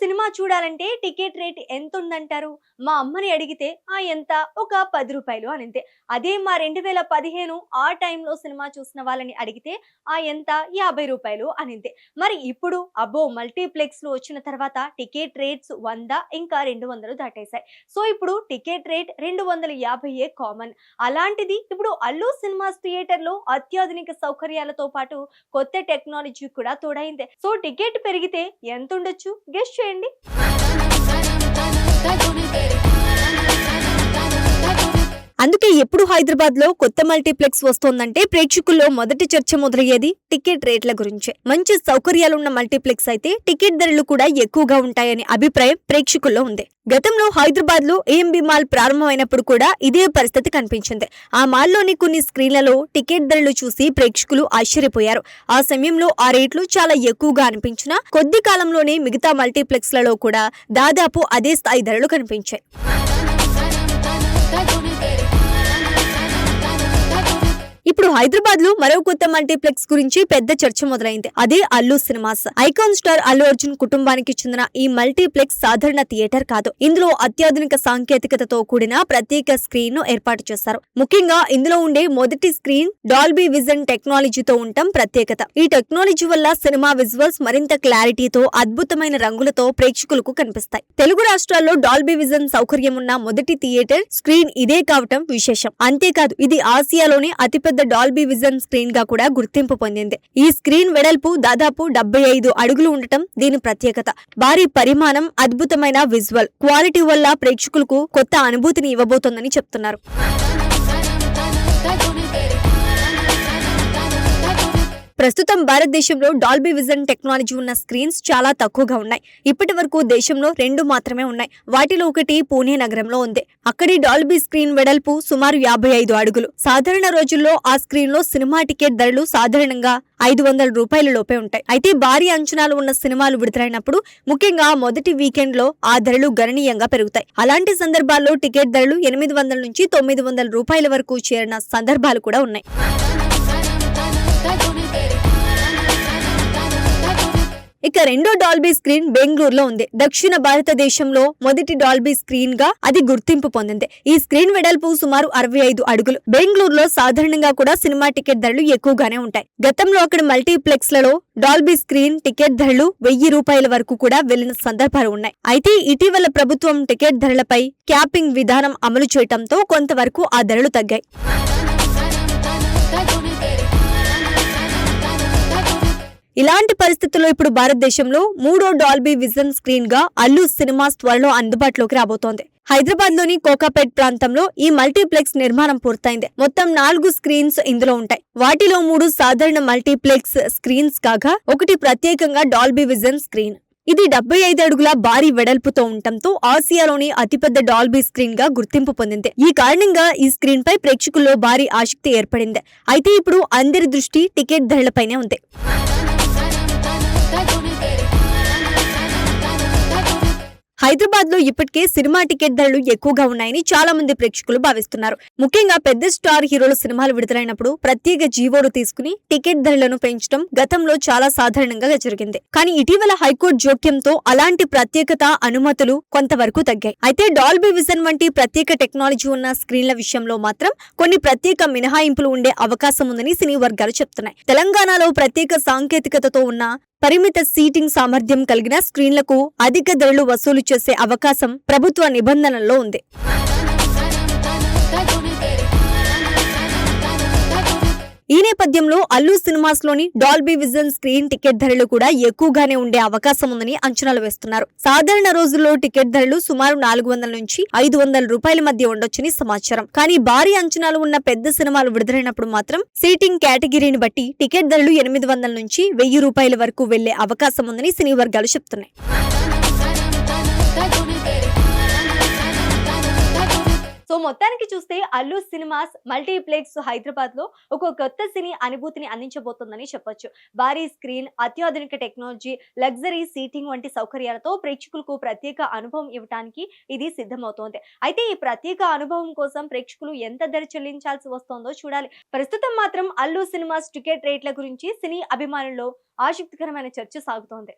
Cinema చూడాలంటే ticket rate ఎంత ఉందంటారు? మా అమ్మని అడిగితే ఎంత ఒక 10 రూపాయలు అనింతే. అదే మా 2015 ఆ టైంలో సినిమా చూసిన వాళ్ళని అడిగితే ఎంత 50 రూపాయలు అనింతే. మరి ఇప్పుడు అబ్బో మల్టీప్లెక్స్‌లు వచ్చిన తర్వాత టికెట్ రేట్స్ 100 ఇంకా 200 దాటేశాయి. సో ఇప్పుడు టికెట్ రేట్ 250 కామన్. అలాంటిది ఇప్పుడు అల్లు సినిమాస్ థియేటర్‌లో అత్యాధునిక సౌకర్యాలతో పాటు కొత్త టెక్నాలజీ కూడా తోడైంది. సో టికెట్ పెరిగితే ఎంత ఉండొచ్చు? గెస్ చేయండి. అందుకే ఎప్పుడు హైదరాబాద్ లో కొత్త మల్టీప్లెక్స్ వస్తోందంటే ప్రేక్షకుల్లో మొదటి చర్చ మొదలయ్యేది టికెట్ రేట్ల గురించే. మంచి సౌకర్యాలున్న మల్టీప్లెక్స్ అయితే టికెట్ ధరలు కూడా ఎక్కువగా ఉంటాయనే అభిప్రాయం ప్రేక్షకుల్లో ఉంది. గతంలో హైదరాబాద్ లో ఏఎంబి మాల్ ప్రారంభమైనప్పుడు కూడా ఇదే పరిస్థితి కనిపించింది. ఆ మాల్లోని కొన్ని స్క్రీన్లలో టికెట్ ధరలు చూసి ప్రేక్షకులు ఆశ్చర్యపోయారు. ఆ సమయంలో ఆ రేట్లు చాలా ఎక్కువగా అనిపించినా కొద్ది కాలంలోనే మిగతా మల్టీప్లెక్స్ లలో కూడా దాదాపు అదే స్థాయి ధరలు కనిపించాయి. ఇప్పుడు హైదరాబాద్ లో మరో కొత్త మల్టీప్లెక్స్ గురించి పెద్ద చర్చ మొదలైంది. అదే Allu cinemas. Icon star Allu Arjun కుటుంబానికి చెందిన ఈ మల్టీప్లెక్స్ సాధారణ థియేటర్ కాదు. ఇందులో అత్యాధునిక సాంకేతికతతో కూడిన ప్రత్యేక స్క్రీన్ ను ఏర్పాటు చేశారు. ముఖ్యంగా ఇందులో ఉండే మొదటి స్క్రీన్ డాల్బీ విజన్ టెక్నాలజీతో ఉండటం ప్రత్యేకత. ఈ టెక్నాలజీ వల్ల సినిమా విజువల్స్ మరింత క్లారిటీతో అద్భుతమైన రంగులతో ప్రేక్షకులకు కనిపిస్తాయి. తెలుగు రాష్ట్రాల్లో డాల్బీ విజన్ సౌకర్యం ఉన్న మొదటి థియేటర్ స్క్రీన్ ఇదే కావటం విశేషం. అంతేకాదు ఇది ఆసియాలోనే అతిపెద్ద డాల్బీ విజన్ స్క్రీన్ గా కూడా గుర్తింపు పొందింది. ఈ స్క్రీన్ వెడల్పు దాదాపు 75 అడుగులు ఉండటం దీని ప్రత్యేకత. భారీ పరిమాణం, అద్భుతమైన విజువల్ క్వాలిటీ వల్ల ప్రేక్షకులకు కొత్త అనుభూతిని ఇవ్వబోతోందని చెప్తున్నారు. ప్రస్తుతం భారతదేశంలో డాల్బీ విజన్ టెక్నాలజీ ఉన్న స్క్రీన్స్ చాలా తక్కువగా ఉన్నాయి. ఇప్పటి వరకు దేశంలో 2 మాత్రమే ఉన్నాయి. వాటిలో ఒకటి పూణే నగరంలో ఉంది. అక్కడి డాల్బీ స్క్రీన్ వెడల్పు సుమారు 55 అడుగులు. సాధారణ రోజుల్లో ఆ స్క్రీన్ లో సినిమా టికెట్ ధరలు సాధారణంగా 500 రూపాయల లోపే ఉంటాయి. అయితే భారీ అంచనాలు ఉన్న సినిమాలు విడుదలైనప్పుడు, ముఖ్యంగా మొదటి వీకెండ్ లో ఆ ధరలు గణనీయంగా పెరుగుతాయి. అలాంటి సందర్భాల్లో టికెట్ ధరలు 800 నుంచి 900 రూపాయల వరకు చేరిన సందర్భాలు కూడా ఉన్నాయి. ఇక రెండో డాల్బీ స్క్రీన్ బెంగళూరులో ఉంది. దక్షిణ భారతదేశంలో మొదటి డాల్బీ స్క్రీన్ గా అది గుర్తింపు పొందింది. ఈ స్క్రీన్ వెడల్పు సుమారు 65 అడుగులు. బెంగళూరులో సాధారణంగా కూడా సినిమా టికెట్ ధరలు ఎక్కువగానే ఉంటాయి. గతంలో అక్కడ మల్టీప్లెక్స్ లలో డాల్బీ స్క్రీన్ టికెట్ ధరలు 1000 రూపాయల వరకు కూడా వెళ్లిన సందర్భాలు ఉన్నాయి. అయితే ఇటీవల ప్రభుత్వం టికెట్ ధరలపై క్యాపింగ్ విధానం అమలు చేయడంతో కొంతవరకు ఆ ధరలు తగ్గాయి. ఇలాంటి పరిస్థితుల్లో ఇప్పుడు భారతదేశంలో మూడో డాల్బీ విజన్ స్క్రీన్ గా అల్లు సినిమాస్ త్వరలో అందుబాటులోకి రాబోతోంది. హైదరాబాద్ లోని కోకాపేట్ ప్రాంతంలో ఈ మల్టీప్లెక్స్ నిర్మాణం పూర్తయింది. మొత్తం 4 స్క్రీన్స్ ఇందులో ఉంటాయి. వాటిలో 3 సాధారణ మల్టీప్లెక్స్ స్క్రీన్స్ కాగా ఒకటి ప్రత్యేకంగా డాల్బీ విజన్ స్క్రీన్. ఇది 75 అడుగుల భారీ వెడల్పుతో ఉండటంతో ఆసియాలోని అతిపెద్ద డాల్బీ స్క్రీన్ గా గుర్తింపు పొందింది. ఈ కారణంగా ఈ స్క్రీన్ పై ప్రేక్షకుల్లో భారీ ఆసక్తి ఏర్పడింది. అయితే ఇప్పుడు అందరి దృష్టి టికెట్ ధరలపైనే ఉంది. హైదరాబాద్ లో ఇప్పటికే సినిమా టికెట్ ధరలు ఎక్కువగా ఉన్నాయని చాలా మంది ప్రేక్షకులు భావిస్తున్నారు. ముఖ్యంగా పెద్ద స్టార్ హీరోల సినిమాలు విడుదలైనప్పుడు ప్రత్యేక జీవోలు తీసుకుని టికెట్ ధరలను పెంచడం గతంలో చాలా సాధారణంగా జరిగింది. కానీ ఇటీవల హైకోర్టు జోక్యంతో అలాంటి ప్రత్యేకత అనుమతులు కొంతవరకు తగ్గాయి. అయితే డాల్బీ విజన్ వంటి ప్రత్యేక టెక్నాలజీ ఉన్న స్క్రీన్ల విషయంలో మాత్రం కొన్ని ప్రత్యేక మినహాయింపులు ఉండే అవకాశం ఉందని సినీ వర్గాలు చెప్తున్నాయి. తెలంగాణలో ప్రత్యేక సాంకేతికతతో ఉన్న పరిమిత సీటింగ్ సామర్థ్యం కలిగిన స్క్రీన్లకు అధిక ధరలు వసూలు చేసే అవకాశం ప్రభుత్వ నిబంధనల్లో ఉంది. ఈ నేపథ్యంలో అల్లు సినిమాస్ లోని డాల్బీ విజన్ స్క్రీన్ టికెట్ ధరలు కూడా ఎక్కువగానే ఉండే అవకాశం ఉందని అంచనాలు వేస్తున్నారు. సాధారణ రోజుల్లో టికెట్ ధరలు సుమారు 400 నుంచి 500 రూపాయల మధ్య ఉండొచ్చని సమాచారం. కానీ భారీ అంచనాలు ఉన్న పెద్ద సినిమాలు విడుదలైనప్పుడు మాత్రం సీటింగ్ కేటగిరీని బట్టి టికెట్ ధరలు 800 నుంచి 1000 రూపాయల వరకు వెళ్లే అవకాశం ఉందని సినీ వర్గాలు చెప్తున్నాయి. సో మొత్తానికి చూస్తే అల్లు సినిమాస్ మల్టీప్లెక్స్ హైదరాబాద్ లో ఒక కొత్త సినీ అనుభూతిని అందించబోతోందని చెప్పొచ్చు. భారీ స్క్రీన్, అత్యాధునిక టెక్నాలజీ, లగ్జరీ సీటింగ్ వంటి సౌకర్యాలతో ప్రేక్షకులకు ప్రత్యేక అనుభవం ఇవ్వడానికి ఇది సిద్ధమవుతోంది. అయితే ఈ ప్రత్యేక అనుభవం కోసం ప్రేక్షకులు ఎంత ధర చెల్లించాల్సి వస్తోందో చూడాలి. ప్రస్తుతం మాత్రం అల్లు సినిమాస్ టికెట్ రేట్ల గురించి సినీ అభిమానుల్లో ఆసక్తికరమైన చర్చ సాగుతోంది.